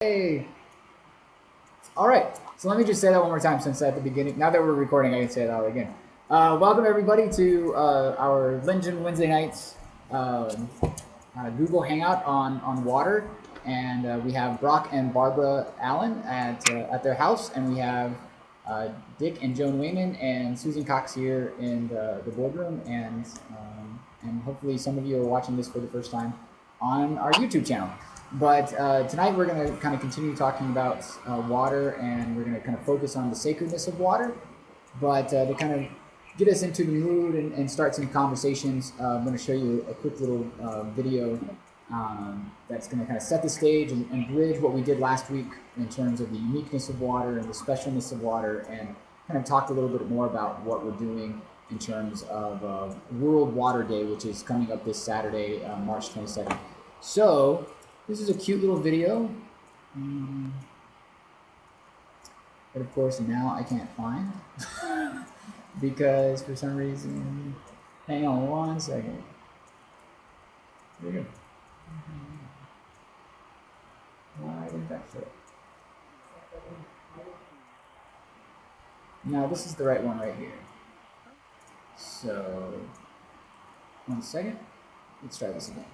Hey. All right. So let me just say that one more time since at the beginning, now that we're recording, I can say that again. Welcome everybody to our Lenten Wednesday nights Google Hangout on water. And we have Brock and Barbara Allen at their house. And we have Dick and Joan Wayman and Susan Cox here in the boardroom. And hopefully some of you are watching this for the first time on our YouTube channel. But tonight we're going to kind of continue talking about water, and we're going to kind of focus on the sacredness of water. But to kind of get us into the mood and start some conversations, I'm going to show you a quick little video that's going to kind of set the stage and bridge what we did last week in terms of the uniqueness of water and the specialness of water, and kind of talked a little bit more about what we're doing in terms of World Water Day, which is coming up this Saturday, March 22nd. So this is a cute little video, but of course now I can't find because for some reason, hang on one second. There you go. Why did that fit? Now this is the right one right here. So, 1 second, let's try this again.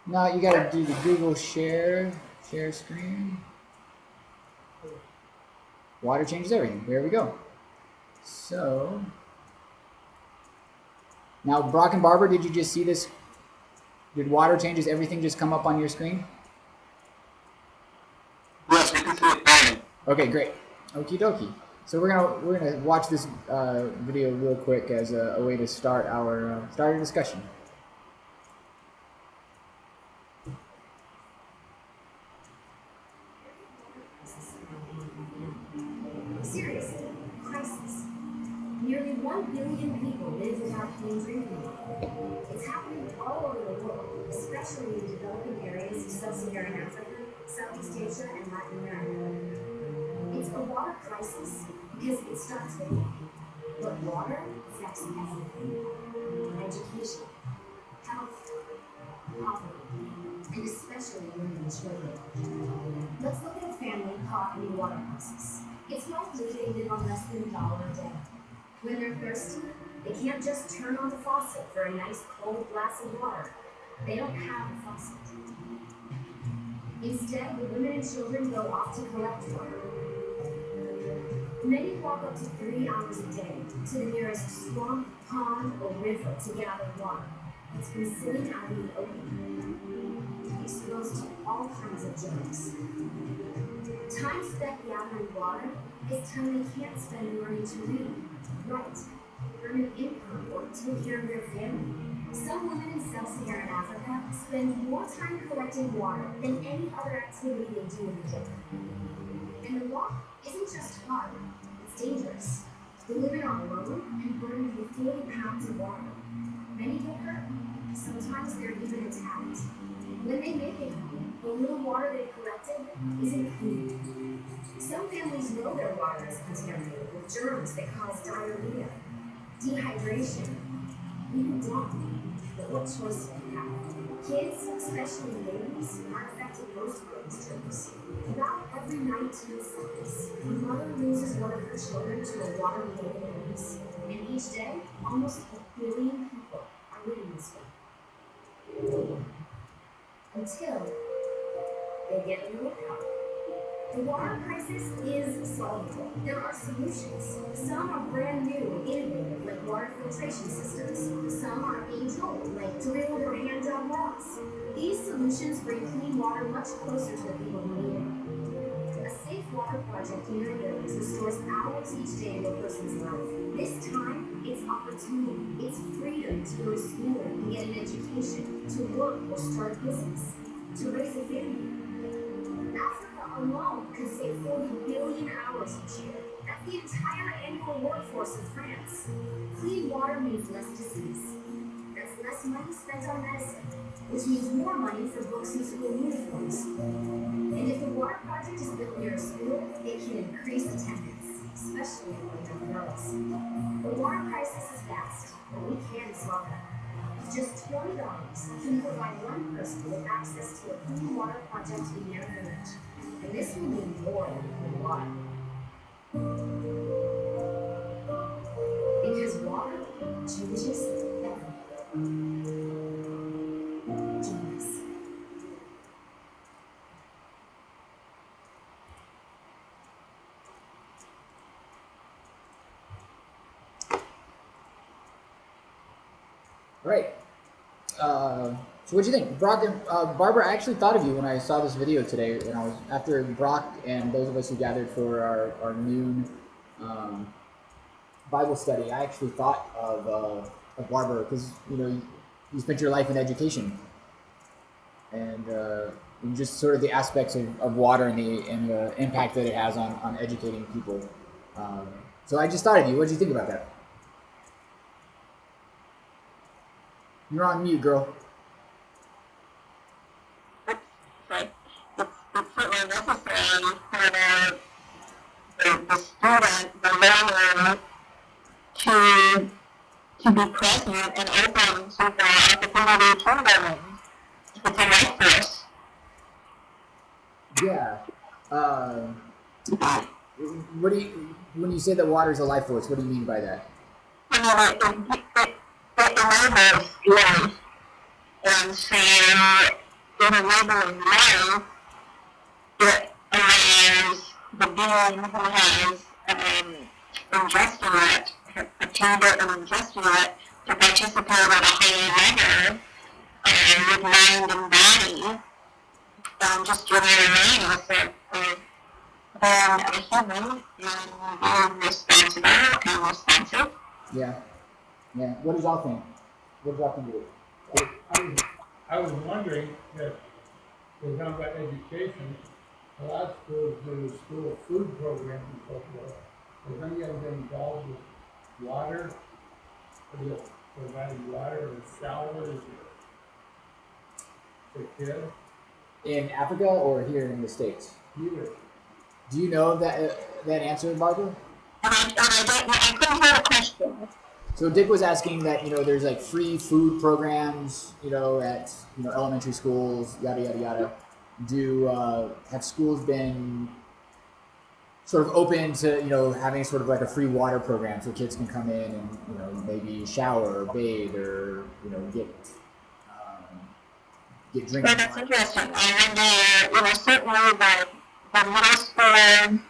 Now you gotta do the Google share screen. Water changes everything. There we go. So now Brock and Barbara, did you just see this? Did water changes everything just come up on your screen? Yes, we can see it fine. Okay, great. Okie dokie. So we're gonna watch this video real quick as a way to start our discussion. Seriously, crisis. Nearly 1 billion people live without clean drinking water. It's happening all over the world, especially in developing areas of sub-Saharan Africa, Southeast Asia, and Latin America. It's a water crisis because it starts with water. But water affects everything. Education, health, poverty, and especially women and children. Let's look at a family caught in a water crisis. It's likely they live on less than $1 a day. When they're thirsty, they can't just turn on the faucet for a nice cold glass of water. They don't have a faucet. Instead, the women and children go off to collect water. Many walk up to 3 hours a day to the nearest swamp, pond, or river to gather water that's been sitting out in the open, exposed to all kinds of germs. Time spent gathering water is time they can't spend learning to read, write, earn an income, or take care of their family. Some women in sub-Saharan Africa spend more time collecting water than any other activity they do in the day. And the walk isn't just hard, it's dangerous. The women are alone and burdened with 40 pounds of water. Many get hurt, sometimes they're even attacked. When they make it home, the little water they've collected isn't clean. Some families know their water is contaminated with germs that cause diarrhea, dehydration, even death. But what choice do they have? Kids, especially babies, are affected most by these germs. About every 19 seconds, a mother loses one of her children to a water-related illness. And each day, almost 1 billion people are living this way. Until they get a little help. The water crisis is solvable. There are solutions. Some are brand new and innovative, like water filtration systems. Some are age-old, like drilled or hand-dug wells. These solutions bring clean water much closer to the people who need it. A safe water project in your village restores hours each day of a person's life. This time, it's opportunity. It's freedom to go to school and get an education, to work or start a business, to raise a family. Africa alone could save 40 billion hours each year. That's the entire annual workforce of France. Clean water means less disease. That's less money spent on medicine, which means more money for books and school uniforms. And if the water project is built near a school, it can increase attendance, especially among young girls. The water crisis is vast, but we can solve it. Just $20 can provide one person with access to a clean water project in their village. And this will mean more than clean water. Because water changes everything. Join us. Right. So what do you think, Brock and Barbara? I actually thought of you when I saw this video today, and I was after Brock and those of us who gathered for our noon Bible study. I actually thought of Barbara because you spent your life in education, and just sort of the aspects of water and the impact that it has on educating people. So I just thought of you. What did you think about that? You're on mute, girl. Right. It's certainly necessary for the student, the learner, to be present and open to the opportunity to learn. It's a life force. Yeah. What do you, when you say that water is a life force, what do you mean by that? I mean, it enables life. And so, in enabling life, it allows the being who has ingested it, obtained it and ingested it, to participate at a higher level with mind and body, just giving awareness of being a human and being responsible and responsive. Yeah. Yeah. What does y'all think? What does y'all think of it? I was wondering if we're talking about education, a lot of schools do school food programs and so forth. Is any of them involved with water? Are they providing water or showers for kids? In Africa or here in the States? Here. Do you know that answer, Barbara? I couldn't hear the question. So Dick was asking that there's like free food programs at elementary schools, yada yada yada. Have schools been sort of open to having sort of like a free water program so kids can come in and maybe shower or bathe or get drinking Well, that's water? interesting. And certainly the middle school and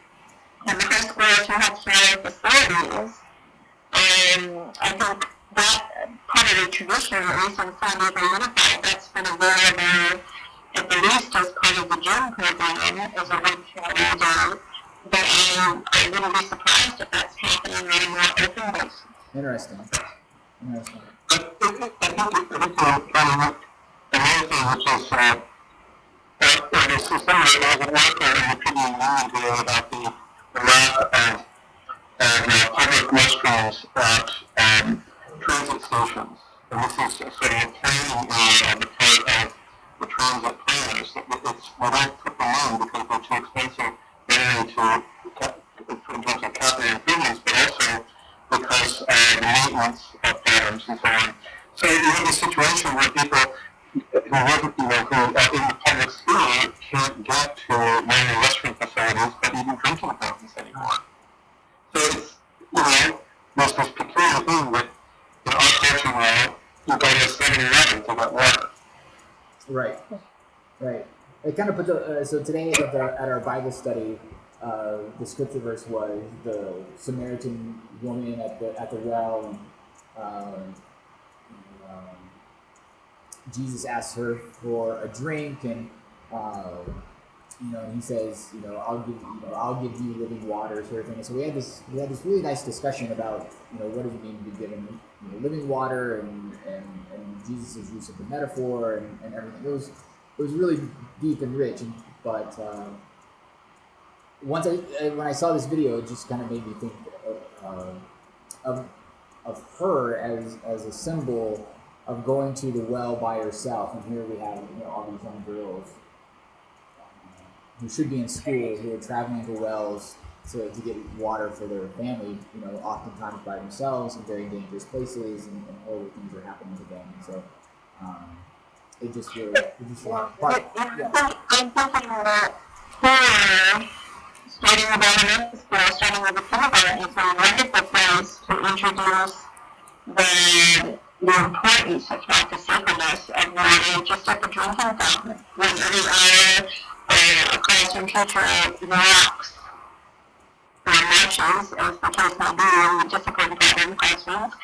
the high schools who have shower facilities. I think that part of the tradition, at least in San Diego Unified, that's been available at the least as part of the gym program as a way to older. But I wouldn't be surprised if that's happening on a more open basis. Interesting. I think another thing which is there's some article in the opinion about the lack of public restrooms at transit stations. And this is sort of a planning area on the part of the transit planners. We don't put them in because they're too expensive, mainly in terms of capital improvements, but also because of the maintenance patterns and so on. So you have a situation where people who are in the public sphere can't get to minor restroom facilities, but even drinking fountains anymore. So it's, there's this peculiar thing that in our culture now, you go to 7-Eleven to get water. Right. It kind of put so today at our Bible study, the scripture verse was the Samaritan woman at the well, and Jesus asks her for a drink, and and he says, I'll give you living water, sort of thing. And so we had this really nice discussion about what does it mean to be given living water, and Jesus' use of the metaphor and everything. It was really deep and rich, but when I saw this video, it just kind of made me think of her as a symbol of going to the well by herself. And here we have all these young girls who should be in school, who are traveling to wells to get water for their family, oftentimes by themselves in very dangerous places, and horrible things are happening to them. And so it just really, I'm thinking that for starting with elementary school, starting with the kindergarten, is a wonderful place to introduce the importance of the sacredness of water just at the drinking fountain. Whenever a classroom teacher walks or marches, as the case may be, in the discipline pattern classrooms,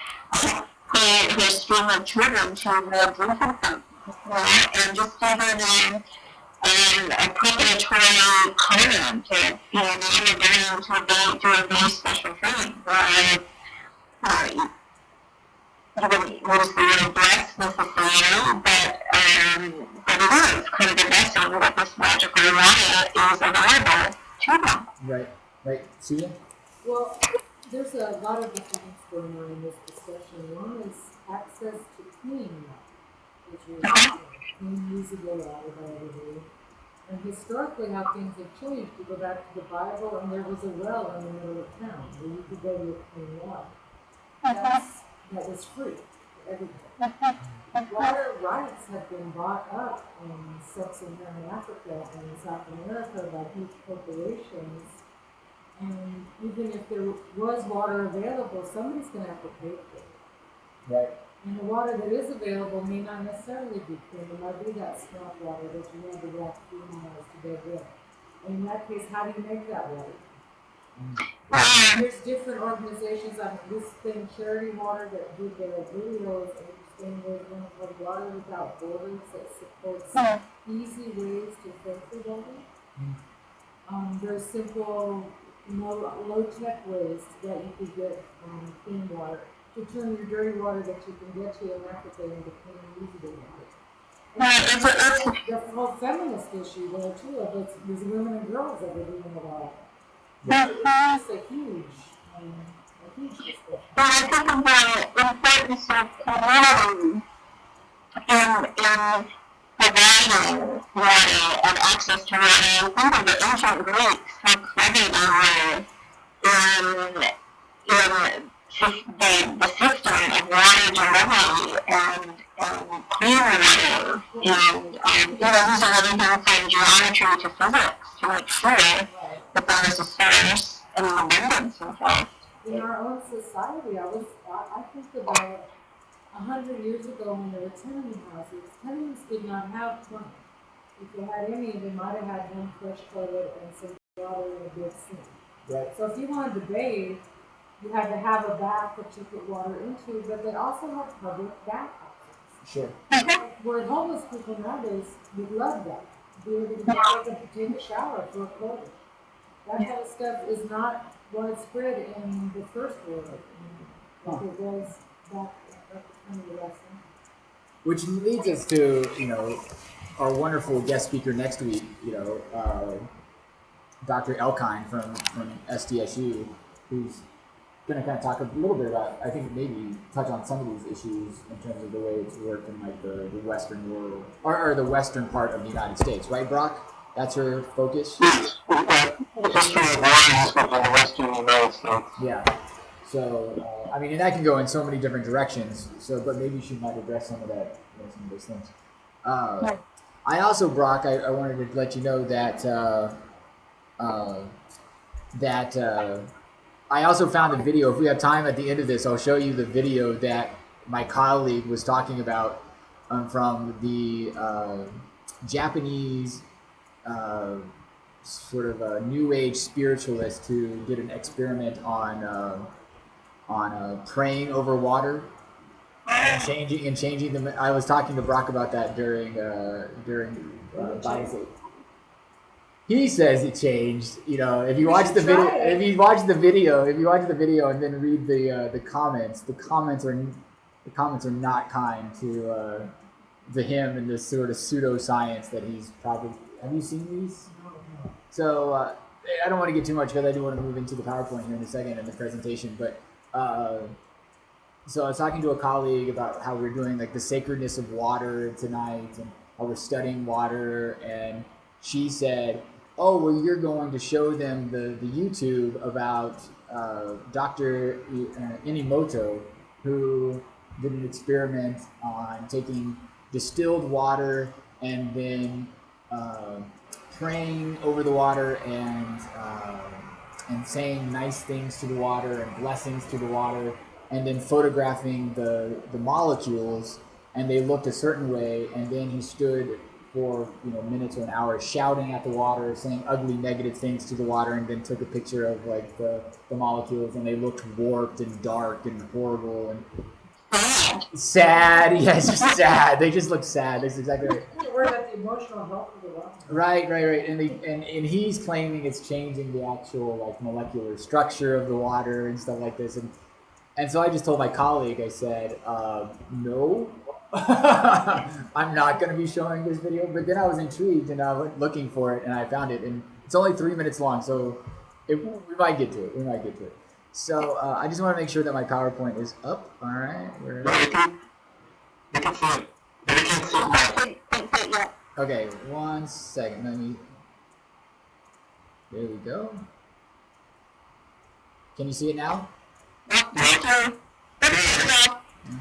his stream of children to the drinking fountain. And just even a preparatory comment that now you're going to do a very special thing where you wouldn't use the word bless necessarily, but it is kind of a blessing that this magical water is available to them. Right. Susan? Well, there's a lot of different things going on in this discussion. One is access to clean water, which is clean, usable water by everybody. And historically, how things have changed. You go back to the Bible, and there was a well in the middle of town where you could go to get clean water. That was free for everybody. Water rights have been bought up in sub-Saharan Africa and South America by huge corporations. And even if there was water available, somebody's going to have to pay for it. Right. And the water that is available may not necessarily be clean. It might be that swamp water that you had to walk 3 miles to go get. And in that case, how do you make that water? There's different organizations on this thing, Charity Water, that did their videos. Interesting. There's one called Water Without Borders that supports easy ways to filter water. There's simple, low-tech ways that you could get clean water, to turn your dirty water that you can get to in Africa into clean, usable water. The whole feminist issue there too, of these women and girls that are doing it all. It's a huge discussion. I think of the importance of community in providing water and access to water. I think of the ancient Greeks, how clever they were in the system of water delivery and clean water, and these are everything from geometry to physics to make sure that there is a source and an abundance in place. In our own society, I think about 100 years ago when there were tenement houses. Tenements did not have plumbing. If they had any, they might have had one fresh toilet and some water in a big sink. Right. So if you wanted to bathe, you had to have a bath that you put water into, but they also have public bath houses. Sure. Where homeless people nowadays would love that. Be able to take a shower for a quarter. That kind of stuff is not widespread in the first world. Like it was back at the time of the last century. Which leads us to, our wonderful guest speaker next week, Dr. Elkine from SDSU, who's going to kind of talk a little bit about, I think maybe touch on some of these issues in terms of the way it's worked in like the Western world, or the Western part of the United States, right, Brock? That's her focus? Yes, the history of water in the Western United States. Yeah. So, and that can go in so many different directions. So, but maybe she might address some of that, some of those things. I also, Brock, I wanted to let you know that I also found a video. If we have time at the end of this, I'll show you the video that my colleague was talking about from the Japanese sort of a New Age spiritualist who did an experiment on praying over water and changing them. I was talking to Brock about that during Bible study. He says it changed. If you watch the video, and then read the comments are not kind to him and this sort of pseudoscience that he's probably. Have you seen these? So I don't want to get too much because I do want to move into the PowerPoint here in a second in the presentation. But so I was talking to a colleague about how we're doing like the sacredness of water tonight and how we're studying water, and she said, oh, well, you're going to show them the YouTube about Dr. Inimoto, who did an experiment on taking distilled water and then praying over the water and saying nice things to the water and blessings to the water, and then photographing the molecules, and they looked a certain way, and then he stood for minutes or an hour shouting at the water, saying ugly negative things to the water, and then took a picture of like the molecules, and they looked warped and dark and horrible and sad. Yes, just sad. They just look sad. That's exactly right. We're about the emotional health of the water. Right. And he's claiming it's changing the actual like molecular structure of the water and stuff like this. And so I just told my colleague, I said, no, I'm not going to be showing this video. But then I was intrigued and I went looking for it and I found it. And it's only 3 minutes long, so we might get to it. So I just want to make sure that my PowerPoint is up. All right. Okay, 1 second. There we go. Can you see it now?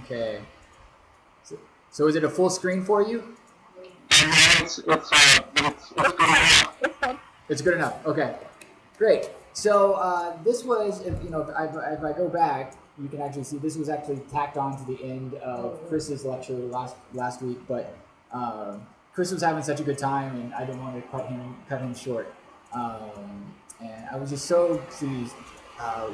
Okay. So is it a full screen for you? It's good enough. Okay, great. So this was, if I go back, you can actually see this was actually tacked on to the end of Chris's lecture last week, but Chris was having such a good time, and I didn't want to cut him short. And I was just so pleased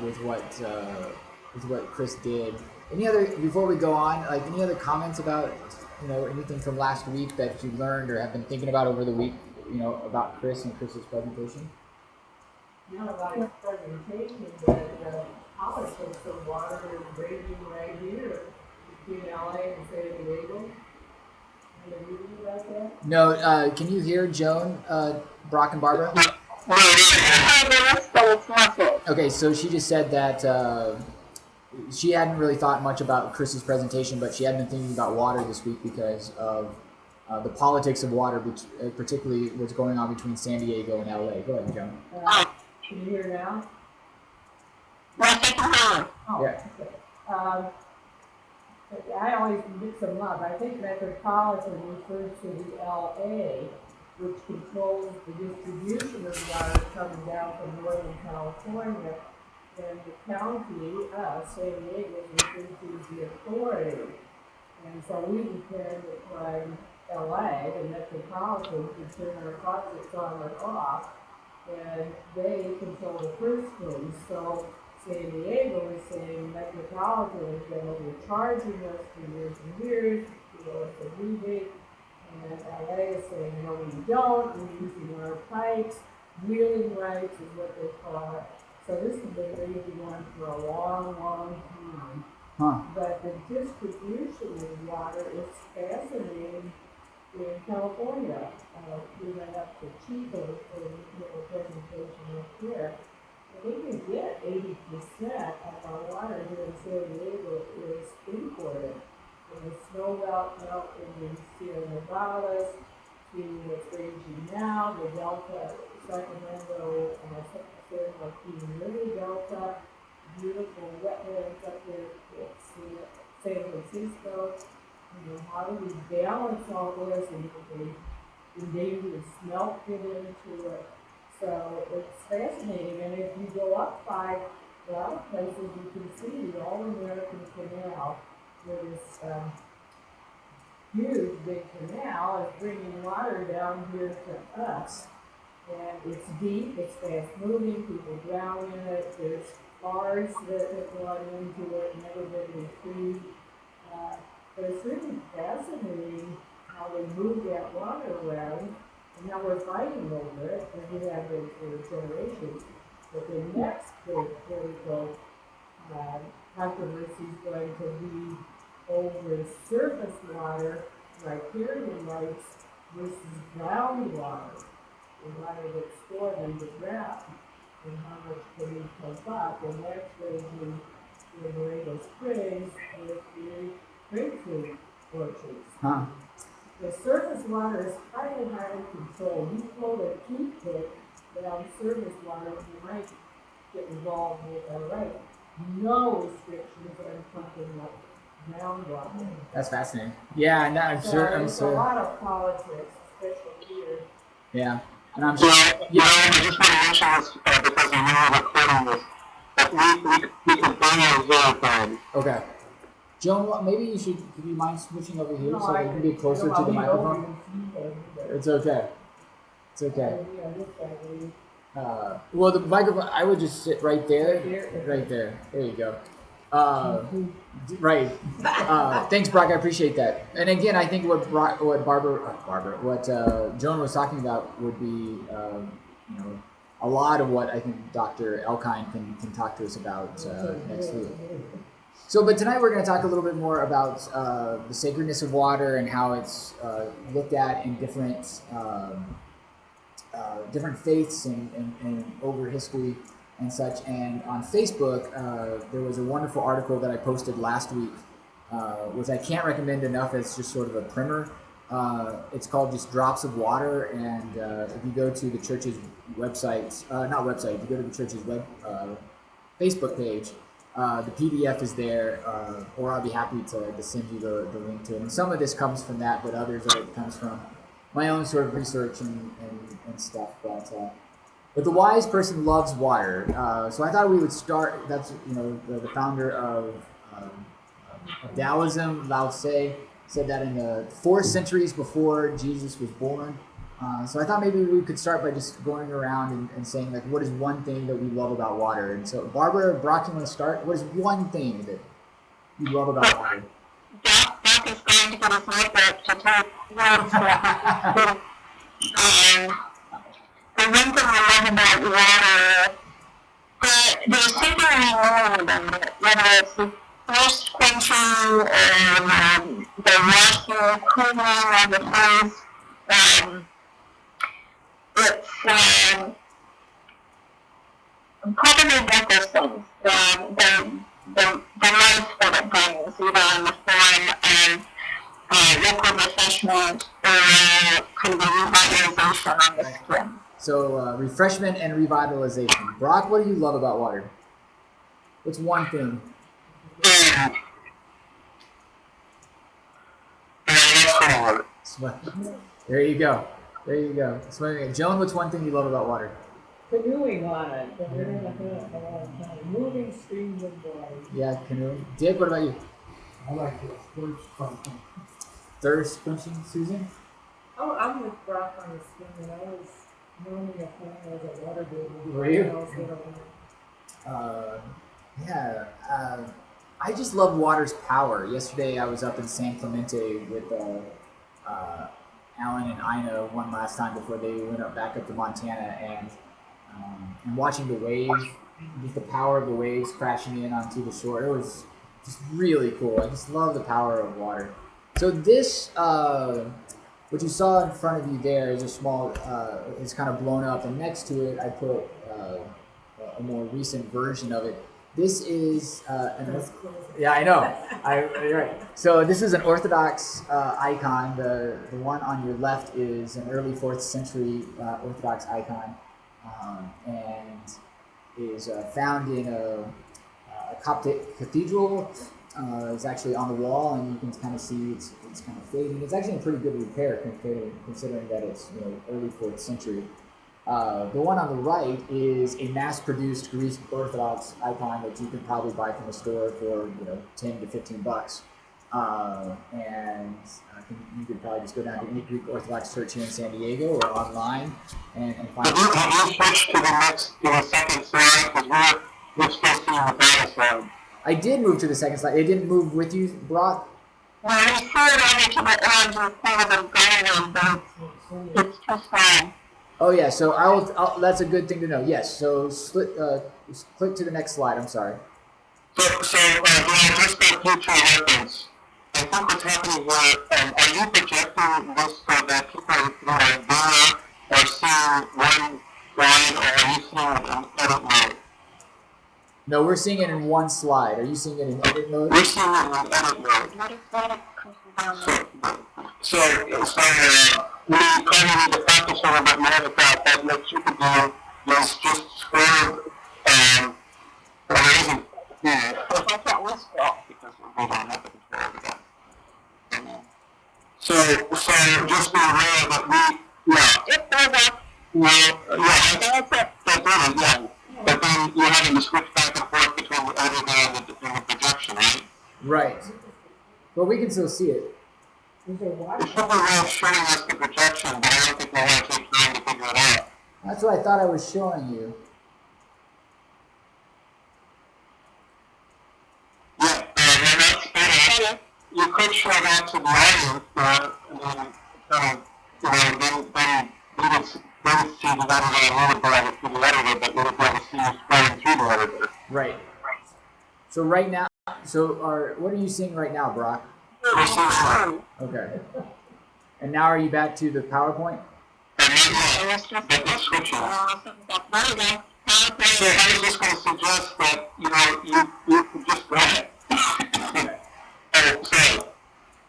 with what Chris did. Before we go on, like any other comments about anything from last week that you learned or have been thinking about over the week, about Chris and Chris's presentation? About his presentation, that politics of water is raging right here between LA and San Diego. Have you read about that? No, can you hear Joan, Brock, and Barbara? Okay, so she just said that she hadn't really thought much about Chris's presentation, but she had been thinking about water this week because of the politics of water, particularly what's going on between San Diego and LA. Go ahead, Joan. Can you hear now? Yeah. Okay. I always mix them up. I think metropolitan refers to the LA, which controls the distribution of water coming down from Northern California, and the county, San Diego, is referred to as the authority. And so we depend upon LA, the metropolitan, to turn our faucets on or off, and they control the first place. So San Diego is saying metropolitan is going to be charging us for years and years, it's a rebate, and LA is saying, no, we don't, we're using our pipes, wheeling rights is what they call it. So this has been raging on for a long, long time. Huh. But the distribution of water is fascinating in California. We went up to Chico for the presentation up here. And we can get 80% of our water here in San Diego is imported. From the snow melt in the Sierra Nevadas to what's raging now, the Delta, Sacramento, San Joaquin River Delta, beautiful wetlands up there at San Francisco. How do we balance all this and the endangered smelt get into it? So it's fascinating, and if you go up by a lot of places, you can see the All-American Canal, where this huge big canal is bringing water down here to us. And it's deep, it's fast moving, people drown in it, there's cars that have gone into it, never been retrieved. But it's really fascinating how they move that water around, and now we're fighting over it, and we have been for generations. But the next big political controversy is going to be over surface water, riparian rights, versus groundwater. The water that's stored underground, and how much can we pump up, and that's raising the Laredo Springs with the grapefruit orchards. Huh. The surface water is highly controlled. You hold a toothpick surface water, you might get involved with, all right, no restrictions on pumping up groundwater. That's fascinating. Yeah, no, I'm So sure. I'm there's a sure. lot of politics, especially here. Yeah, and I'm sure. Yeah, I just want to mention this because I know we're recording this. But we can bring our verified. Okay. Joan, maybe you should. Do you mind switching over here No, so I you can can- get closer no, to I'll the leave microphone? over and It's okay. It's okay. Yeah, this side, maybe. Well, the microphone. I would just sit right there. Right there? Right there. There you go. Right. Thanks, Brock. I appreciate that. And again, I think what Joan was talking about would be, a lot of what I think Dr. Elkine can talk to us about next week. So, but tonight we're going to talk a little bit more about the sacredness of water and how it's looked at in different different faiths and over history and such. And on Facebook, there was a wonderful article that I posted last week, which I can't recommend enough as just sort of a primer. It's called just Drops of Water, and if you go to the church's website, if you go to the church's Facebook page, the PDF is there, or I'll be happy to send you the link to it. And some of this comes from that, but others of it comes from my own sort of research and stuff. But the wise person loves water. So I thought we would start. That's the founder of Taoism, Lao Tse, said that in the 4 centuries before Jesus was born. So I thought maybe we could start by just going around and saying, like, what is one thing that we love about water? And so, Barbara, Brock, you want to start? What is one thing that you love about water? Brock is going to get his notebook to take notes. The one thing I love about water, there's something I love about it, whether it's the thirst quenching or the washing, cooling of the face. It's probably both those things. The life that it brings, either in the form of liquid refreshment or kind of a revitalization on the skin. So refreshment and revitalization. Brock, what do you love about water? What's one thing? There you go. There you go. Swimming. Joan, what's one thing you love about water? Canoeing on it. Moving streams of water. Yeah, canoeing. Dick, what about you? I like this thirst quenching. Thirst quenching, Susan? Oh, I'm with Brock on the skin, and I was normally a fan as a water baby. Were you? I just love water's power. Yesterday I was up in San Clemente with Alan and Ina one last time before they went back up to Montana, and watching the waves, just the power of the waves crashing in onto the shore. It was just really cool. I just love the power of water. So this, what you saw in front of you there is a small, it's kind of blown up, and next to it I put a more recent version of it. This is yeah, I know. You're right. So this is an Orthodox icon. The one on your left is an early 4th century Orthodox icon, and is found in a Coptic cathedral. It's actually on the wall, and you can kind of see it's kind of fading. It's actually in pretty good repair considering that it's early 4th century. The one on the right is a mass-produced Greek Orthodox icon that you can probably buy from a store for $10 to $15. And you could probably just go down to any Greek Orthodox church here in San Diego or online and find it. Have you switched to the second slide? Because we're still seeing the first slide. I did move to the second slide. It didn't move with you, Brock? Well, we threw it over to the edge instead of going, but it's too small. Oh yeah, so I'll that's a good thing to know. Yes, so click to the next slide. I'm sorry. So just for future reference, I think what's happening here, are you projecting this so that people who are there are seeing one line, or are you seeing it in edit mode? No, we're seeing it in one slide. Are you seeing it in edit mode? We're seeing it in edit mode. So we probably need to practice a little bit more with that. That makes you could do Well, yeah, I think that's it, yeah. But then you're having to switch back and forth between the editor and the projection, right? Right. But we can still see it. Is there water? It's something else showing us the projection, but I don't think we'll have to take time to figure it out. That's what I thought I was showing you. Yeah, that's better. You could show that to the audience, and then kind of, then we would see the editor and we would provide it to the editor, but we would never see you scrolling through the editor. Right. So right now, what are you seeing right now, Brock? Okay. And now are you back to the PowerPoint? And then, the switching. So I was just going to suggest that, you could just go ahead. So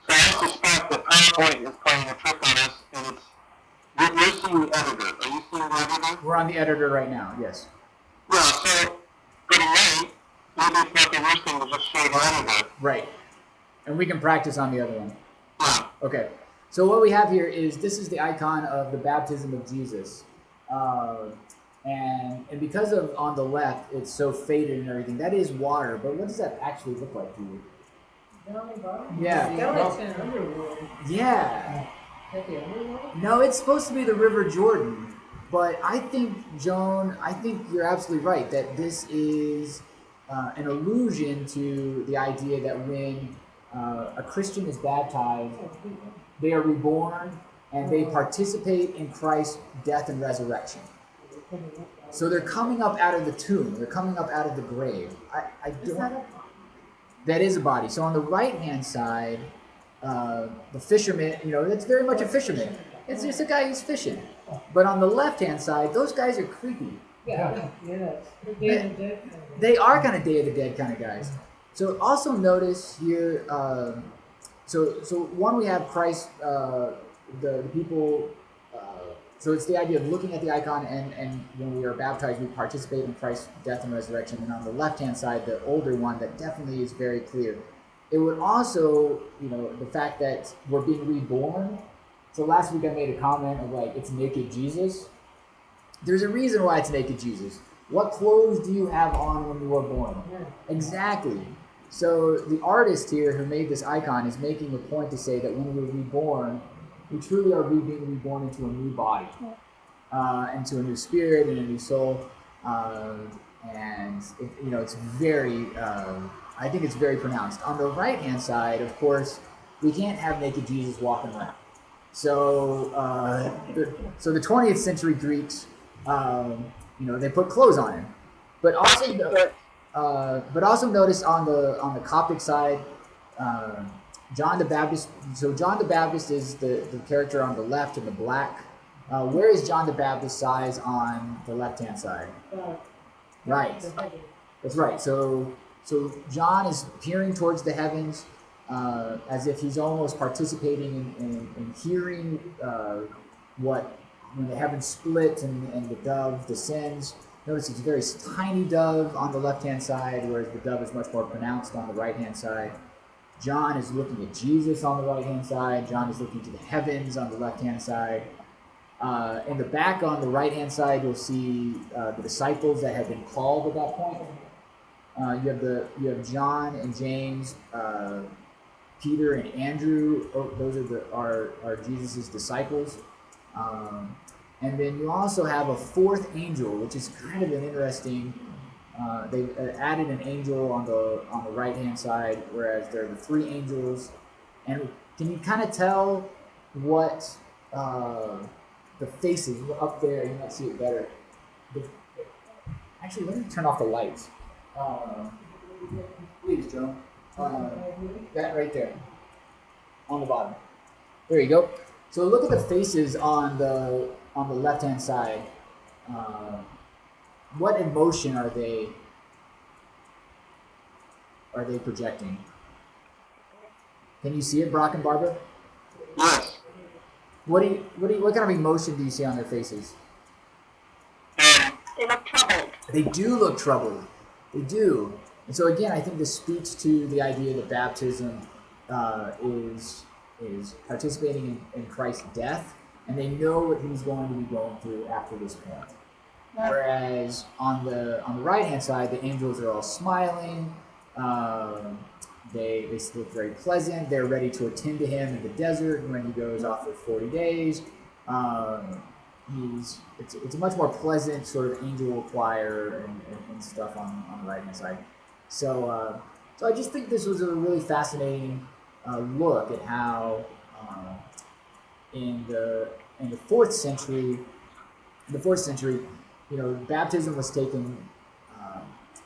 I suspect that PowerPoint is playing a trick on us, and you're seeing the editor. Are you seeing the editor? We're on the editor right now, yes. Yeah, so for tonight, maybe it's not the worst thing to just show the editor. Right. And we can practice on the other one. Yeah. Okay. So what we have here is, this is the icon of the baptism of Jesus. And because of on the left, it's so faded and everything, that is water, but what does that actually look like to you? Yeah. Yeah. No, it's supposed to be the River Jordan, but I think, Joan, you're absolutely right that this is an allusion to the idea that when a Christian is baptized, they are reborn and they participate in Christ's death and resurrection. So they're coming up out of the tomb. They're coming up out of the grave. That is a body. So on the right-hand side, the fisherman, that's very much a fisherman. It's just a guy who's fishing. But on the left-hand side, those guys are creepy. Yeah. They are kind of Day of the Dead kind of guys. So also notice here, so one, we have Christ, the people, so it's the idea of looking at the icon, and when we are baptized, we participate in Christ's death and resurrection. And on the left-hand side, the older one, that definitely is very clear. It would also, the fact that we're being reborn. So last week I made a comment of it's naked Jesus. There's a reason why it's naked Jesus. What clothes do you have on when you were born? Yeah. Exactly. So the artist here who made this icon is making a point to say that when we're reborn, we truly are being reborn into a new body, into a new spirit and a new soul, and it's very. I think it's very pronounced. On the right-hand side, of course, we can't have naked Jesus walking around. So, the 20th century Greeks, they put clothes on him, but also notice on the Coptic side, John the Baptist. So John the Baptist is the character on the left in the black. Where is John the Baptist's size on the left-hand side? Right. That's right. So John is peering towards the heavens, as if he's almost participating in hearing when the heavens split and the dove descends. Notice it's a very tiny dove on the left-hand side, whereas the dove is much more pronounced on the right-hand side. John is looking at Jesus on the right-hand side. John is looking to the heavens on the left-hand side. In the back on the right-hand side, you'll see the disciples that have been called at that point. You have John and James, Peter and Andrew. Those are Jesus' disciples. And then you also have a fourth angel, which is kind of an interesting. They added an angel on the right-hand side, whereas there are the three angels. And can you kind of tell what the faces up there? You might see it better. Actually, let me turn off the lights. Please, Joe. That right there, on the bottom. There you go. So look at the faces on the left-hand side. What emotion are they projecting? Can you see it, Brock and Barbara? Yes. What kind of emotion do you see on their faces? They look troubled. They do look troubled. They do. And so again, I think this speaks to the idea that baptism is participating in Christ's death and they know what he's going to be going through after this point. Whereas on the right hand side, the angels are all smiling. They look very pleasant. They're ready to attend to him in the desert when he goes off for 40 days. It's a much more pleasant sort of angel choir and stuff on the right hand side. So I just think this was a really fascinating look at how in the fourth century, baptism was taken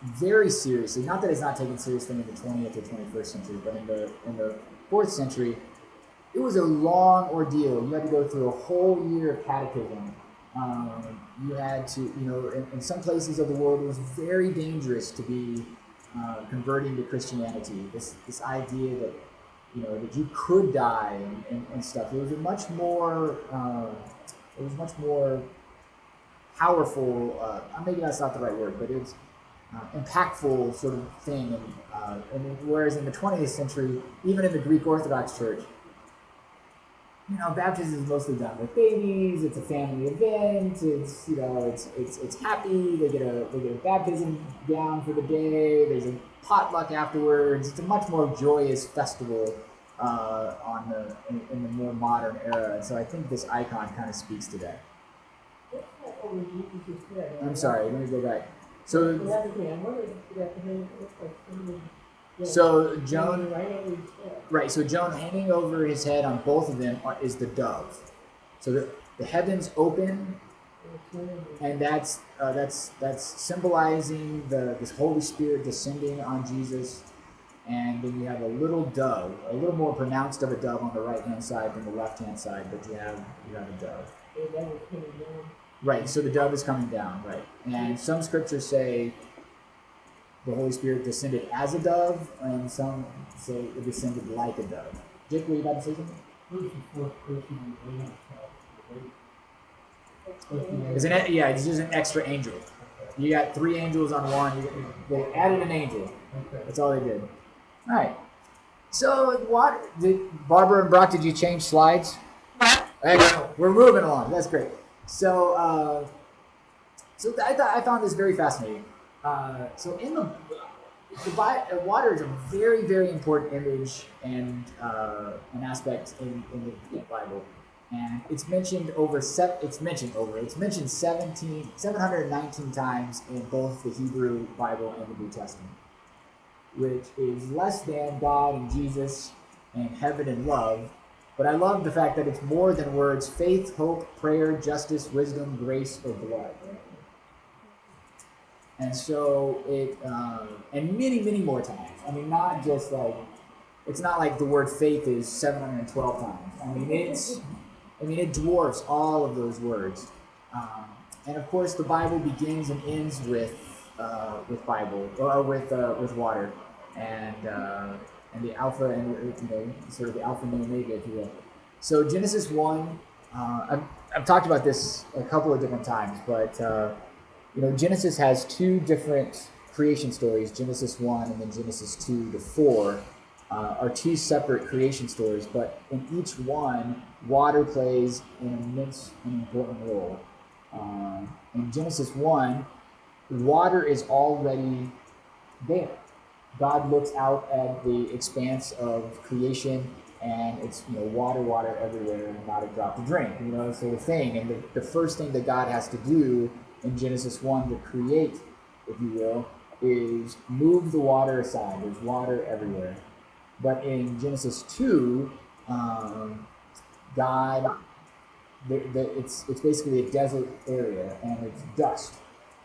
very seriously. Not that it's not taken seriously in the 20th or 21st century, but in the fourth century, it was a long ordeal. You had to go through a whole year of catechism. You had to, in some places of the world, it was very dangerous to be converting to Christianity. This idea that that you could die and stuff. It was a much more powerful. Maybe that's not the right word, but it was impactful sort of thing. And whereas in the 20th century, even in the Greek Orthodox Church, baptism is mostly done with babies. It's a family event. It's happy. They get a baptism gown for the day. There's a potluck afterwards. It's a much more joyous festival in the more modern era. And so I think this icon kind of speaks to that. I'm sorry. Let me go back. So Joan, right? So Joan, hanging over his head on both of them is the dove. So the heavens open, and that's symbolizing this Holy Spirit descending on Jesus. And then you have a little dove, a little more pronounced of a dove on the right hand side than the left hand side, but you have a dove. Right. So the dove is coming down, right? And some scriptures say the Holy Spirit descended as a dove, and some say it descended like a dove. Dick, were you about to say something? It's just an extra angel. You got 3 angels on one. They added an angel. That's all they did. All right. So Barbara and Brock, did you change slides? We're moving along. That's great. So I found this very fascinating. So in the water is a very, very important image and an aspect in the Bible, and it's mentioned 719 times in both the Hebrew Bible and the New Testament, which is less than God and Jesus and heaven and love. But I love the fact that it's more than words: faith, hope, prayer, justice, wisdom, grace, or blood. And so and many, many more times. I mean, not just like, it's not like the word faith is 712 times. It dwarfs all of those words. And of course, the Bible begins and ends with Bible, or with water, and the Alpha and sort of the Alpha and the Omega, if you will. So Genesis 1, I've talked about this a couple of different times, but Genesis has 2 different creation stories. Genesis 1 and then Genesis 2 to 4 are 2 separate creation stories, but in each one, water plays an immense and important role. In Genesis 1, water is already there. God looks out at the expanse of creation, and it's water everywhere, and not a drop to drink. Sort of thing. And the first thing that God has to do in Genesis 1 to create, if you will, is move the water aside. There's water everywhere. But in Genesis 2, it's basically a desert area, and it's dust.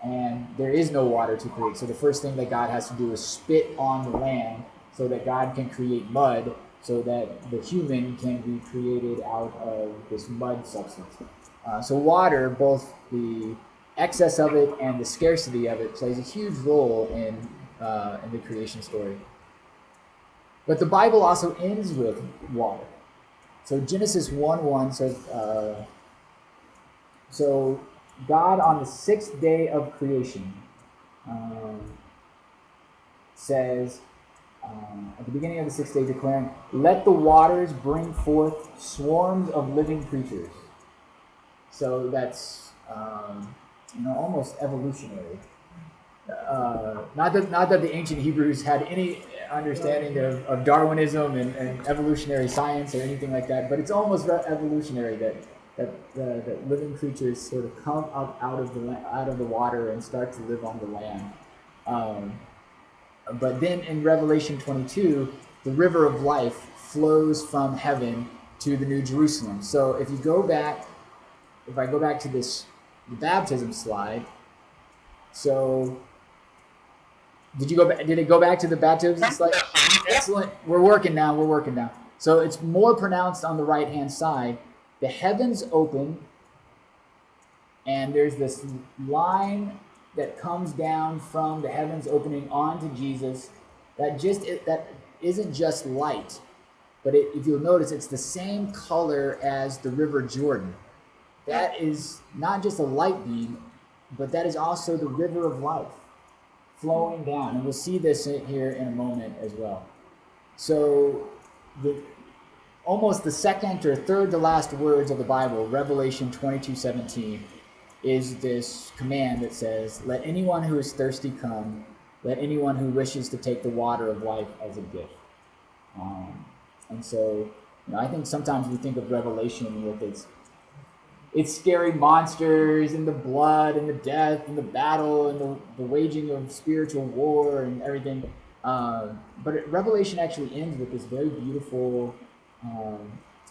And there is no water to create. So the first thing that God has to do is spit on the land so that God can create mud, so that the human can be created out of this mud substance. So water, both the excess of it and the scarcity of it, plays a huge role in the creation story. But the Bible also ends with water. So Genesis 1:1 says, so God on the 6th day of creation says, at the beginning of the 6th day, declaring, "Let the waters bring forth swarms of living creatures, So that's almost evolutionary. Not that the ancient Hebrews had any understanding of Darwinism and evolutionary science or anything like that, but it's almost evolutionary that living creatures sort of come up out of the water and start to live on the land. But then in Revelation 22, the river of life flows from heaven to the New Jerusalem. So if I go back to the baptism slide, so did it go back to the baptism slide? Excellent. We're working now. So it's more pronounced on the right-hand side. The heavens open, and there's this line that comes down from the heavens opening onto Jesus. That isn't just light, but if you'll notice, it's the same color as the River Jordan. That is not just a light beam, but that is also the river of life flowing down. And we'll see this here in a moment as well. So almost the second or third to last words of the Bible, Revelation 22:17, is this command that says, "Let anyone who is thirsty come, let anyone who wishes to take the water of life as a gift." And so, I think sometimes we think of Revelation with its scary monsters and the blood and the death and the battle and the waging of spiritual war and everything. But Revelation actually ends with this very beautiful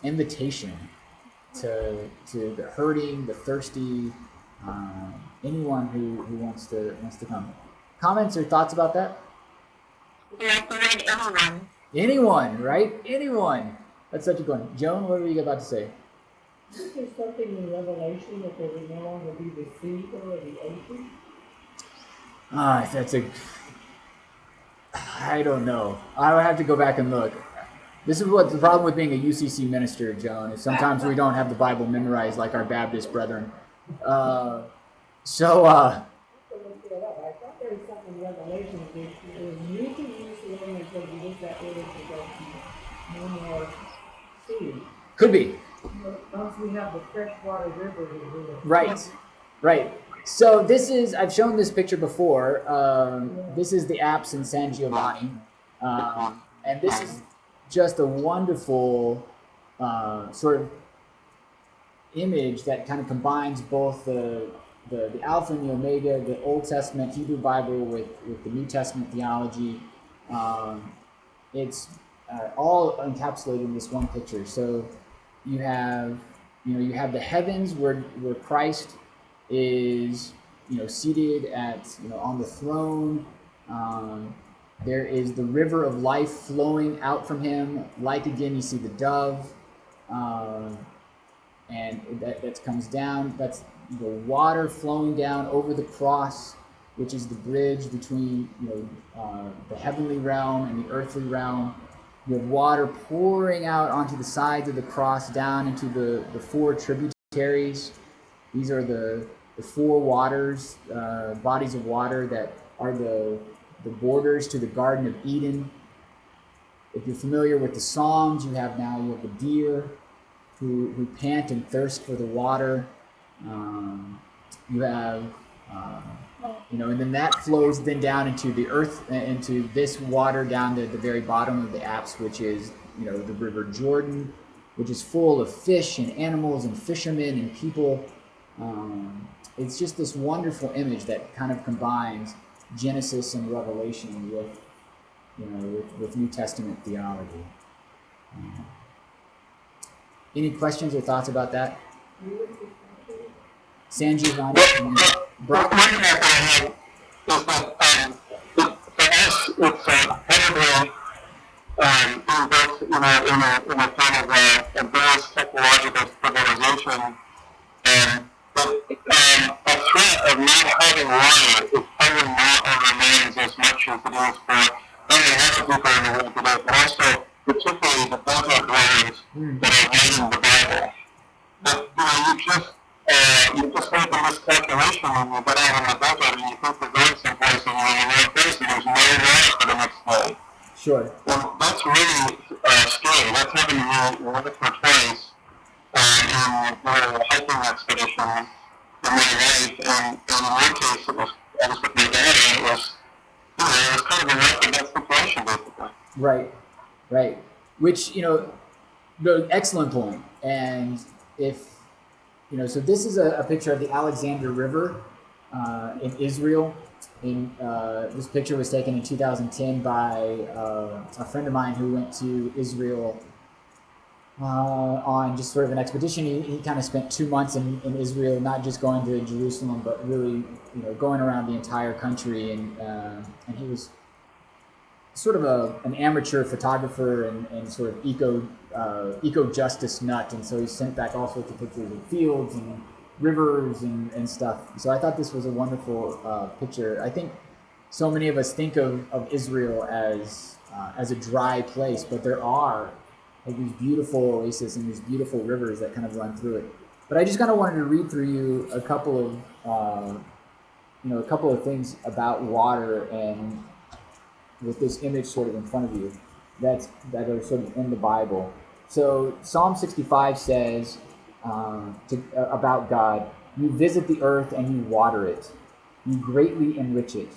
invitation to the hurting, the thirsty, anyone who wants to come. Comments or thoughts about that? Anyone. Anyone, right? Anyone. That's such a good one. Joan, what were you about to say? Is there something in Revelation that there would no longer be the sea or the ocean? I don't know. I would have to go back and look. This is what the problem with being a UCC minister, Joan, is sometimes we don't have the Bible memorized like our Baptist brethren. I thought there was something in Revelation that is new to Jerusalem and going to be that way to no more sea. Could be. Once we have the freshwater river to do it. Right. So I've shown this picture before. This is the apse in San Giovanni. And this is just a wonderful sort of image that kind of combines both the Alpha and the Omega, the Old Testament Hebrew Bible with the New Testament theology. It's all encapsulated in this one picture. So you have the heavens where Christ is seated on the throne. There is the river of life flowing out from him. Like again, you see the dove, and that comes down. That's the water flowing down over the cross, which is the bridge between the heavenly realm and the earthly realm. You have water pouring out onto the sides of the cross down into the four tributaries. These are the four waters, bodies of water that are the borders to the Garden of Eden. If you're familiar with the Psalms, you have the deer who pant and thirst for the water. You have, and then that flows then down into the earth, into this water down to the very bottom of the apse, which is, the River Jordan, which is full of fish and animals and fishermen and people. It's just this wonderful image that kind of combines Genesis and Revelation with New Testament theology. Any questions or thoughts about that? San Giovanni. Brock? One thing I have is that for us, it's probably in both in a kind of advanced technological civilization, a threat of not having water is probably not on our minds as much as it is for many other people in the world today, but also particularly the desert dwellers that are reading the Bible. But you just make a miscalculation when you get out in the desert and you think you're going someplace and you're in the right place and there's no water for the next day. Sure. Well, that's really scary. That's happened to me once or twice in a hiking expedition. and in my case, I was with my dad, and it was kind of a life or death situation, basically. Right, right. Which, the excellent point. And if, so this is a picture of the Alexander River in Israel. This picture was taken in 2010 by a friend of mine who went to Israel on just sort of an expedition. He kind of spent 2 months in Israel, not just going to Jerusalem, but really, going around the entire country. And he was sort of an amateur photographer and sort of eco justice nut. And so he sent back all sorts of pictures of fields and rivers and stuff. So I thought this was a wonderful picture. I think so many of us think of Israel as a dry place, but there are these beautiful oases and these beautiful rivers that kind of run through it. But I just kind of wanted to read through you a couple of things about water, and with this image sort of in front of you that are sort of in the Bible. So Psalm 65 says about God, "You visit the earth and you water it. You greatly enrich it.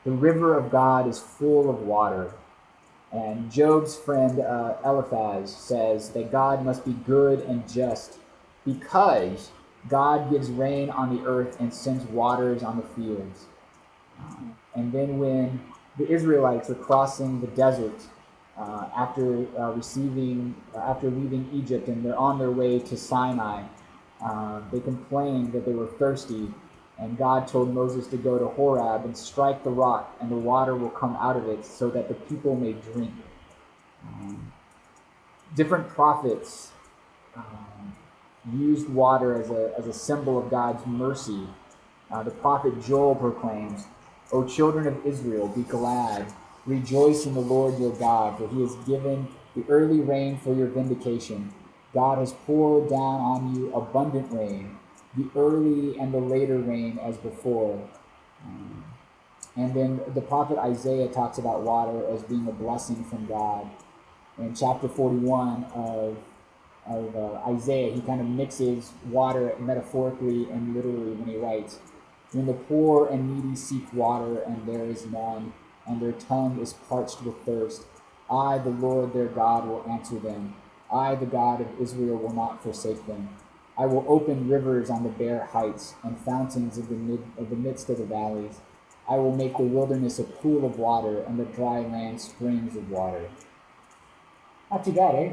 The river of God is full of water." And Job's friend Eliphaz says that God must be good and just because God gives rain on the earth and sends waters on the fields. And then when the Israelites are crossing the desert after leaving Egypt, and they're on their way to Sinai, they complained that they were thirsty, and God told Moses to go to Horeb and strike the rock, and the water will come out of it so that the people may drink. Different prophets used water as a symbol of God's mercy. The prophet Joel proclaims, "O children of Israel, be glad, rejoice in the Lord your God, for he has given the early rain for your vindication. God has poured down on you abundant rain, the early and the later rain as before." And then the prophet Isaiah talks about water as being a blessing from God. In chapter 41 of Isaiah, he kind of mixes water metaphorically and literally when he writes, "When the poor and needy seek water, and there is none, and their tongue is parched with thirst, I, the Lord their God, will answer them. I, the God of Israel, will not forsake them. I will open rivers on the bare heights and fountains of the midst of the valleys. I will make the wilderness a pool of water and the dry land springs of water." Not too bad, eh?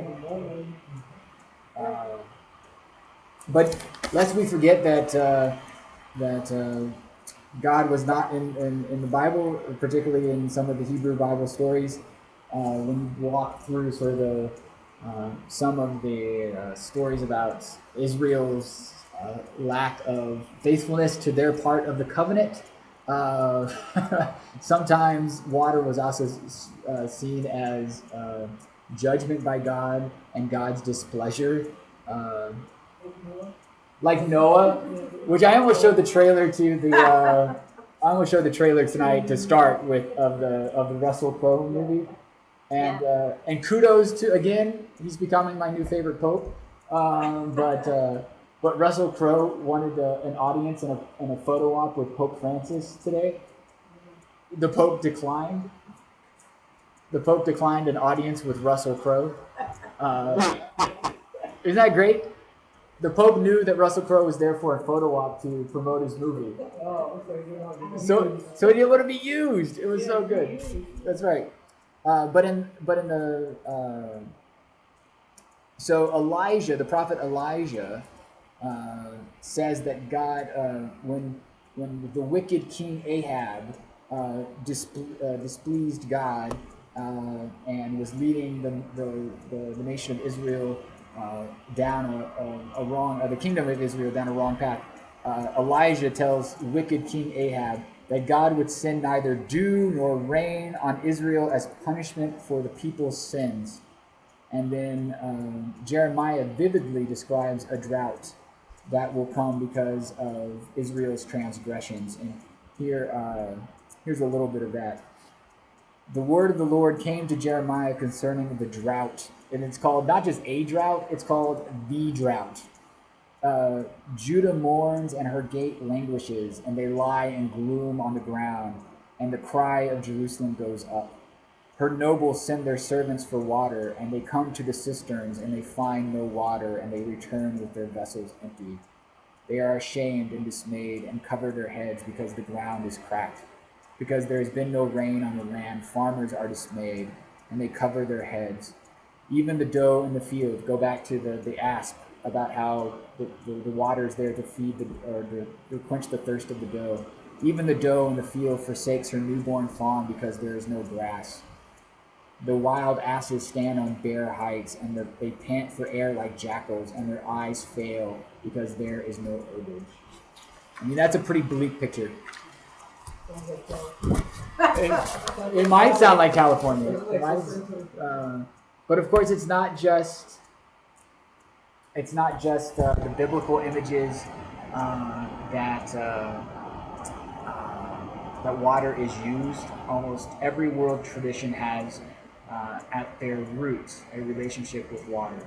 But lest we forget that God was not in the Bible, particularly in some of the Hebrew Bible stories. When you walk through sort of some of the stories about Israel's lack of faithfulness to their part of the covenant, sometimes water was also seen as judgment by God and God's displeasure. Like Noah, which I almost showed the trailer to I almost showed the trailer tonight to start with of the Russell Crowe movie, and kudos to, again, he's becoming my new favorite pope. But Russell Crowe wanted an audience and a photo op with Pope Francis today. The Pope declined. The Pope declined an audience with Russell Crowe. Isn't that great? The Pope knew that Russell Crowe was there for a photo op to promote his movie. So it would be used. It was so good. That's right. So Elijah, the prophet Elijah, says that God, when the wicked King Ahab displeased God and was leading the nation of Israel down the kingdom of Israel down a wrong path, Elijah tells wicked King Ahab that God would send neither dew nor rain on Israel as punishment for the people's sins. And then Jeremiah vividly describes a drought that will come because of Israel's transgressions. And here's a little bit of that. The word of the Lord came to Jeremiah concerning the drought. And it's called not just a drought, it's called the drought. Judah mourns and her gate languishes, and they lie in gloom on the ground, and the cry of Jerusalem goes up. Her nobles send their servants for water, and they come to the cisterns, and they find no water, and they return with their vessels empty. They are ashamed and dismayed, and cover their heads, because the ground is cracked. Because there has been no rain on the land, farmers are dismayed, and they cover their heads. Even the doe in the field, go back to the asp, about how the water is there to feed to quench the thirst of the doe. Even the doe in the field forsakes her newborn fawn because there is no grass. The wild asses stand on bare heights, and they pant for air like jackals, and their eyes fail because there is no herbage. I mean, that's a pretty bleak picture. It might sound like California. But of course, it's not just the biblical images that water is used. Almost every world tradition has at their roots a relationship with water.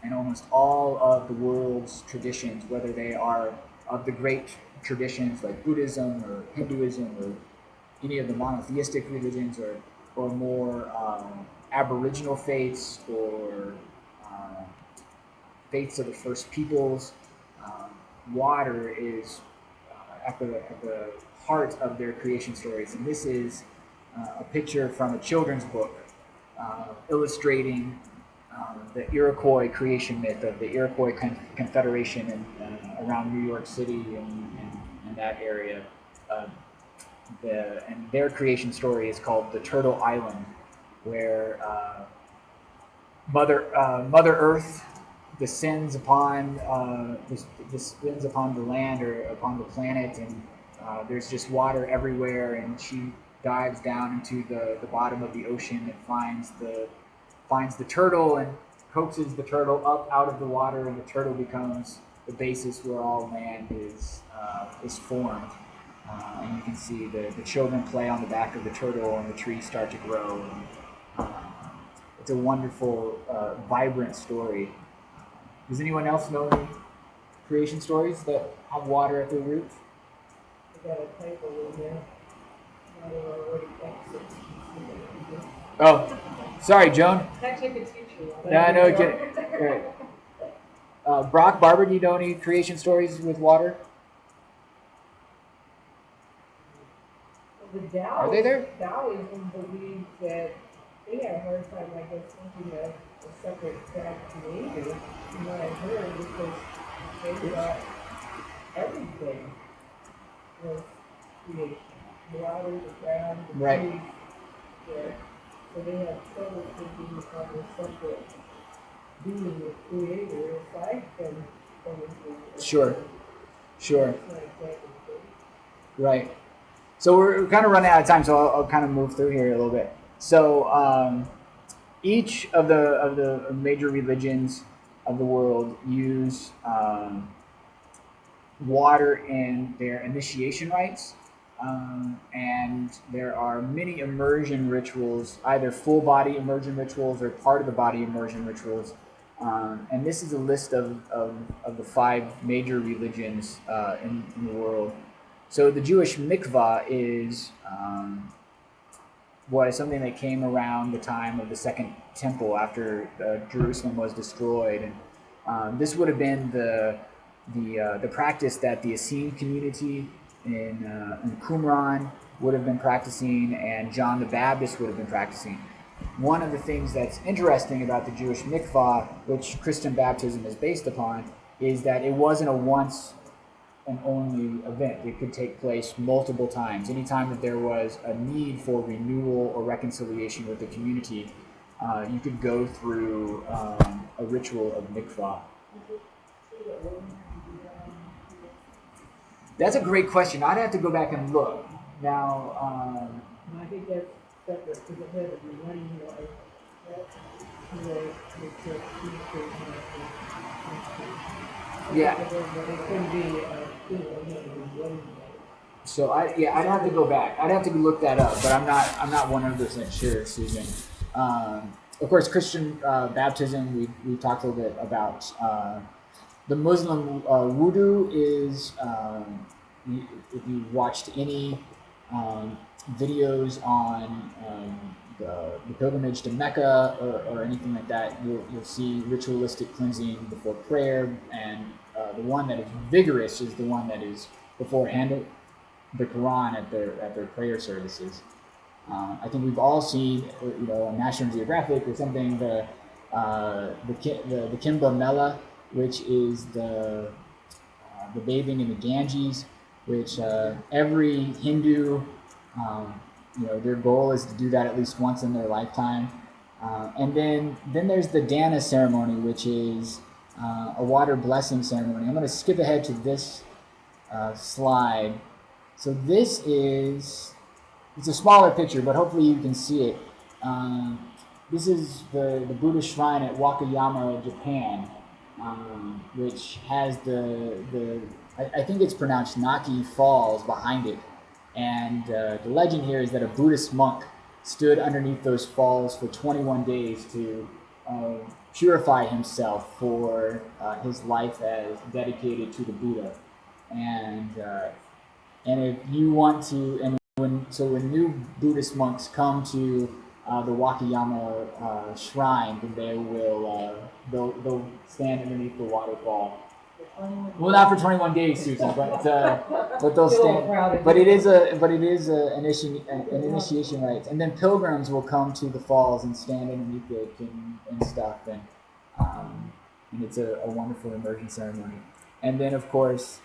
And almost all of the world's traditions, whether they are of the great traditions like Buddhism or Hinduism or any of the monotheistic religions, or more Aboriginal faiths or faiths of the first peoples, water is at the heart of their creation stories. And this is a picture from a children's book illustrating the Iroquois creation myth of the Iroquois Confederation around New York City and that area. And their creation story is called The Turtle Island, where Mother Earth descends upon the land or upon the planet, and there's just water everywhere, and she dives down into the bottom of the ocean and finds the turtle and coaxes the turtle up out of the water, and the turtle becomes the basis where all land is formed. And you can see the children play on the back of the turtle, and the trees start to grow. And, it's a wonderful, vibrant story. Does anyone else know any creation stories that have water at their roots? We got a table in here. Oh, sorry, Joan. Actually, I could teach you. Yeah, I know. Right. Brock, Barbara, do you know any creation stories with water? Are they there? Taoism believes that they had a hard time, I guess, thinking of a separate God creator, from what I heard, because they thought everything was creation. The water, the ground, the Right. trees. Yeah. So they had trouble thinking of a separate being, a creator, aside from Sure. Like Right. So we're kind of running out of time, so I'll kind of move through here a little bit. So each of the major religions of the world use water in their initiation rites, and there are many immersion rituals, either full body immersion rituals or part of the body immersion rituals. And this is a list of the 5 major religions in the world. So the Jewish mikvah is something that came around the time of the Second Temple after Jerusalem was destroyed, and this would have been the practice that the Essene community in Qumran would have been practicing, and John the Baptist would have been practicing. One of the things that's interesting about the Jewish mikvah, which Christian baptism is based upon, is that it wasn't a once and only event. It could take place multiple times. Anytime that there was a need for renewal or reconciliation with the community, you could go through a ritual of mikvah. That's a great question. I'd have to go back and look. Now, I think that's separate to the head of the running water. yeah. But it could be So I'd have to go back. I'd have to look that up, but I'm not 100% sure, Susan. Of course, Christian baptism. We talked a little bit about The Muslim wudu is, if you watched any videos on the pilgrimage to Mecca or anything like that, you'll see ritualistic cleansing before prayer, and the one that is vigorous is the one that is before the Quran at their prayer services. I think we've all seen, on National Geographic or something, the Kimba Mela, which is the bathing in the Ganges, which every Hindu, their goal is to do that at least once in their lifetime. And then there's the Dana ceremony, which is a water blessing ceremony. I'm going to skip ahead to this slide. So this it's a smaller picture, but hopefully you can see it. This is the Buddhist shrine at Wakayama, Japan, which has I think it's pronounced Naki Falls behind it. And the legend here is that a Buddhist monk stood underneath those falls for 21 days to purify himself for his life as dedicated to the Buddha. And if you want to, when new Buddhist monks come to the Wakayama shrine, then they'll stand underneath the waterfall. Well, not for 21 days, Susan, but they'll stand. But it is an initiation rite, and then pilgrims will come to the falls and stand underneath it and stuff, and it's a wonderful immersion ceremony. And then, of course,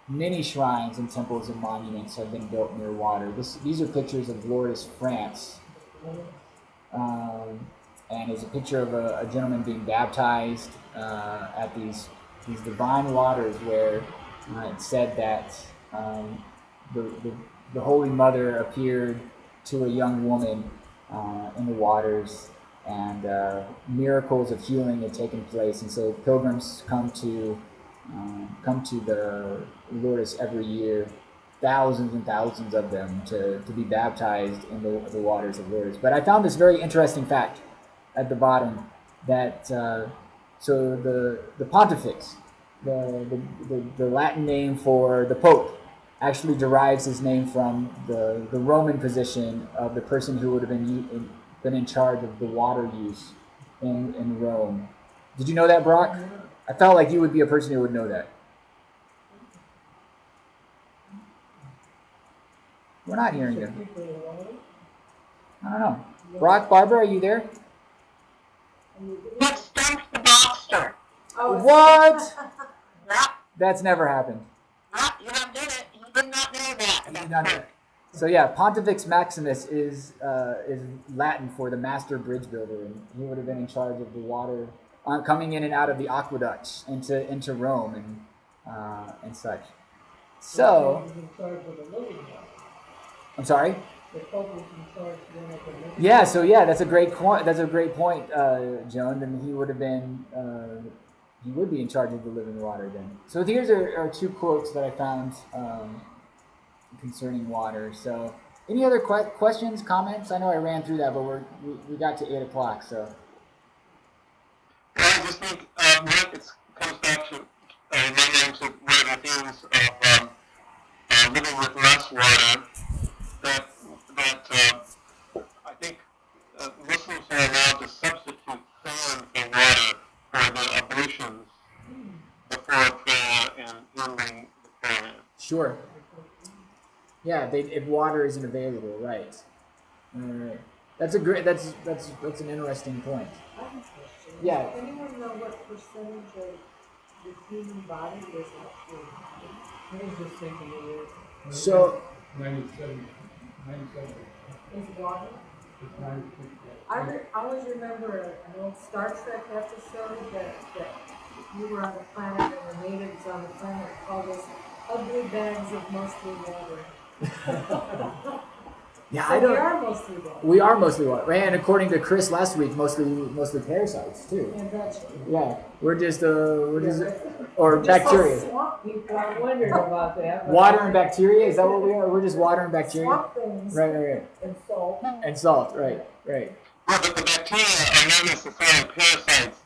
many shrines and temples and monuments have been built near water. These are pictures of Lourdes, France. And there's a picture of a gentleman being baptized at these divine waters where it said that the Holy Mother appeared to a young woman in the waters, and miracles of healing had taken place. And so pilgrims come to the Lourdes every year, thousands and thousands of them, to be baptized in the waters of Lourdes. But I found this very interesting fact at the bottom, that so the pontifex, the Latin name for the Pope, actually derives his name from the Roman position of the person who would have been in charge of the water use in Rome. Did you know that, Brock? I felt like you would be a person who would know that. We're not hearing you. I don't know. Brock, Barbara, are you there? Let's dump the Boxster. What? Yeah. That's never happened. You don't do it. You did not know that. You did not know. So yeah, Pontifex Maximus is Latin for the master bridge builder, and he would have been in charge of the water coming in and out of the aqueducts into Rome and such. So, I'm sorry. Yeah. So yeah, that's a great point. Joan. Then he would have been. He would be in charge of the living water then. So here's are two quotes that I found concerning water. So any other questions, comments? I know I ran through that, but we got to 8 o'clock. So. I just think it comes back to remembering to one of the themes of living with less water. That I think Muslims are allowed to substitute sand for water for the ablutions before prayer and during the prayer. Sure. Yeah, if water isn't available, right? All right. That's an interesting point. Yeah. Does anyone know what percentage of the human body is actually? I was just thinking of it. So 97. Is water? It's 96. I always remember an old Star Trek episode that you were on the planet and the natives on the planet called us ugly bags of mostly water. yeah, So I don't. we are mostly water. We are mostly water, and according to Chris last week, mostly parasites too. And vegetables. Yeah, we're just or bacteria. Swamp people. I wondered about that. Water and bacteria, is that what we are? We're just water and bacteria. Swamp things. Right. And salt. And salt, right. Well, but the bacteria are not necessarily parasites.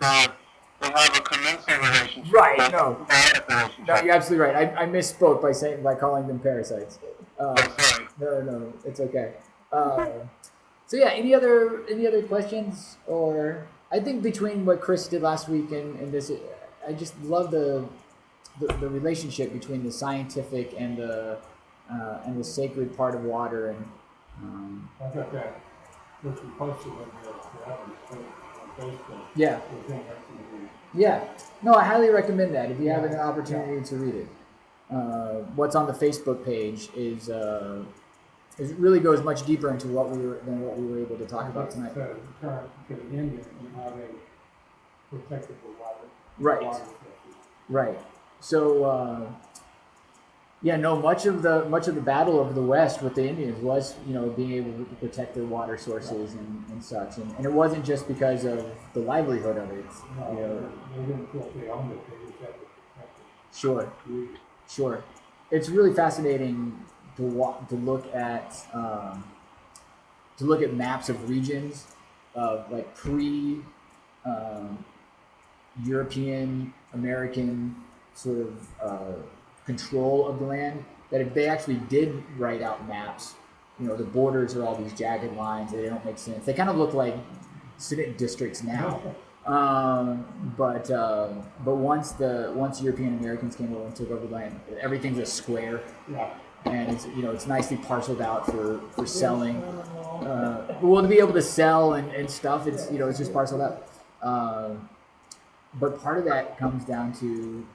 to have a commensal relationship. Right, but no. symbiotic relationship. No, you're absolutely right. I misspoke by calling them parasites. That's right. No, it's okay. So yeah, any other questions? Or I think between what Chris did last week and this, I just love the relationship between the scientific and the sacred part of water. And I got that, what you posted on Facebook. yeah, yeah. No, I highly recommend that if you have an opportunity to read it. What's on the Facebook page is it really goes much deeper into what we were able to talk about tonight. To the Indians and how they protected the water. Right. Right. So yeah, no. Much of the battle of the West with the Indians was, being able to protect their water sources and such, and it wasn't just because of the livelihood of it. They didn't feel they owned it; they just had to protect it. Sure. It's really fascinating to look at maps of regions of like pre European American sort of control of the land. That if they actually did write out maps, the borders are all these jagged lines. They don't make sense. They kind of look like districts now. But once European Americans came over and took over the land, everything's a square, and it's nicely parceled out for selling. To be able to sell and stuff, it's just parceled out. But part of that comes down to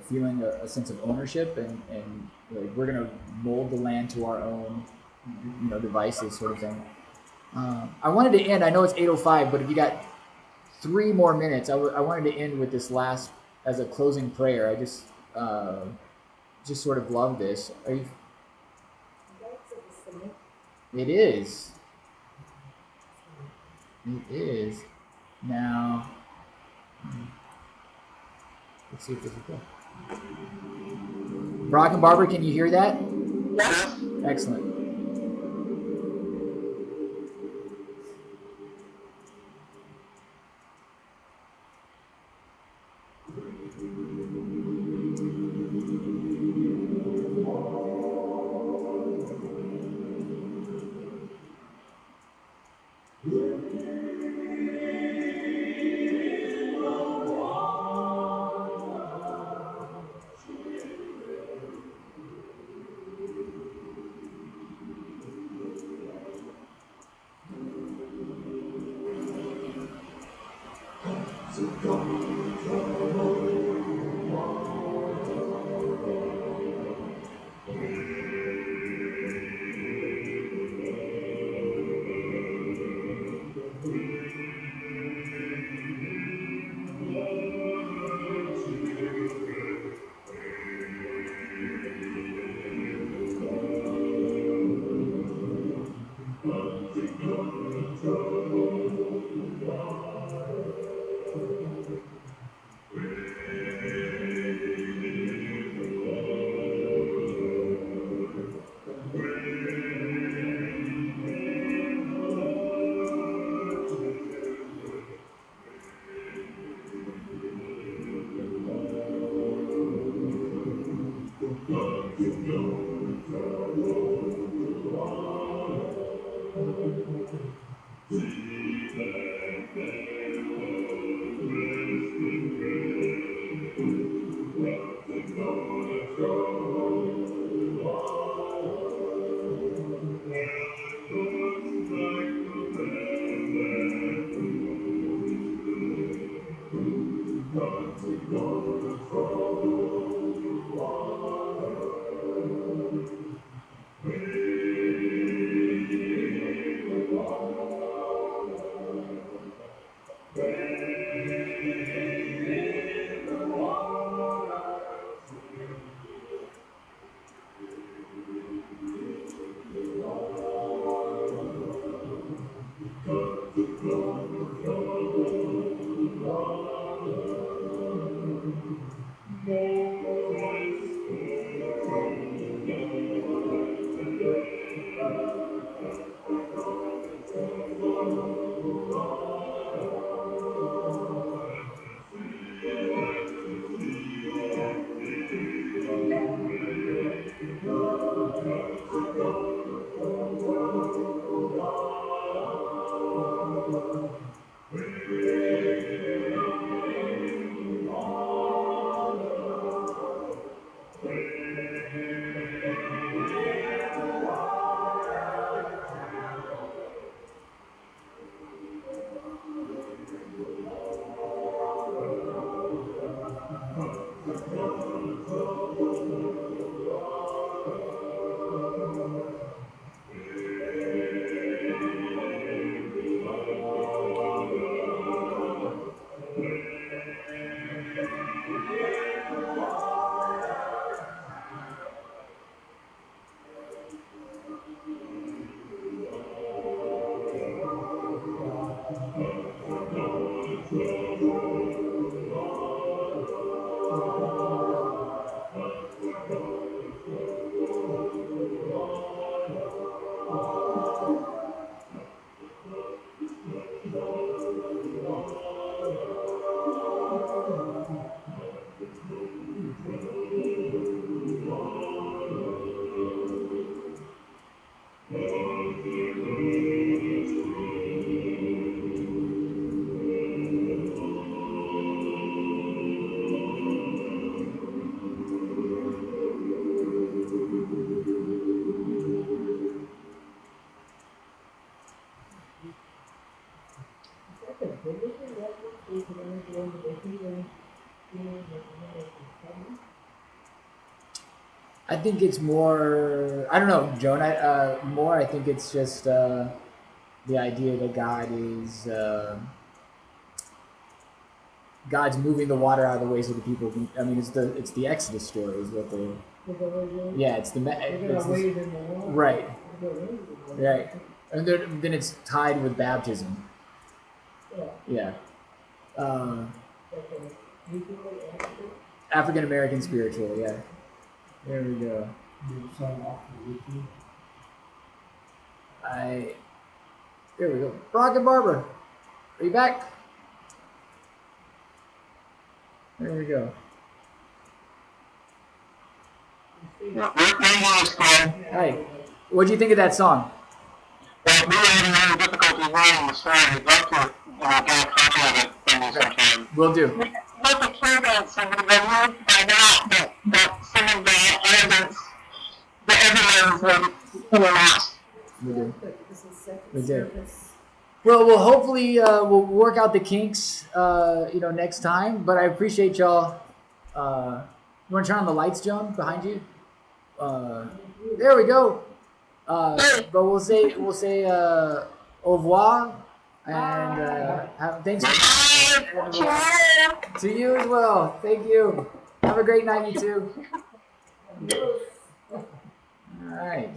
feeling a sense of ownership and like we're gonna mold the land to our own devices, sort of thing. I wanted to end. I know it's 8:05, but if you got 3 more minutes, I wanted to end with this last as a closing prayer. I just sort of love this. Are you? It is. It is. Now, let's see if this is good. Brock and Barbara, can you hear that? Yes. Excellent. I think it's more. I don't know, Joan. More. I think it's just the idea that God is. God's moving the water out of the way so the people can. I mean, it's the Exodus story is what the. Yeah, it's the. It's this, right. Right. And then it's tied with baptism. Yeah. African American spiritual. Yeah. There we go. There we go. Brock and Barbara, are you back? There we go. Hi. What do you think of that song? Well, we were having any difficulty writing the song. We'd love to, get a copy of it from you sometime. Will do. With the cadence, and we were moved by that some of the evidence were lost. We do. We do. Well, hopefully we'll work out the kinks, next time. But I appreciate y'all. You want to turn on the lights, Joan, behind you? There we go. But we'll say au revoir and thanks to you as well. Thank you. Have a great night, you two. All right.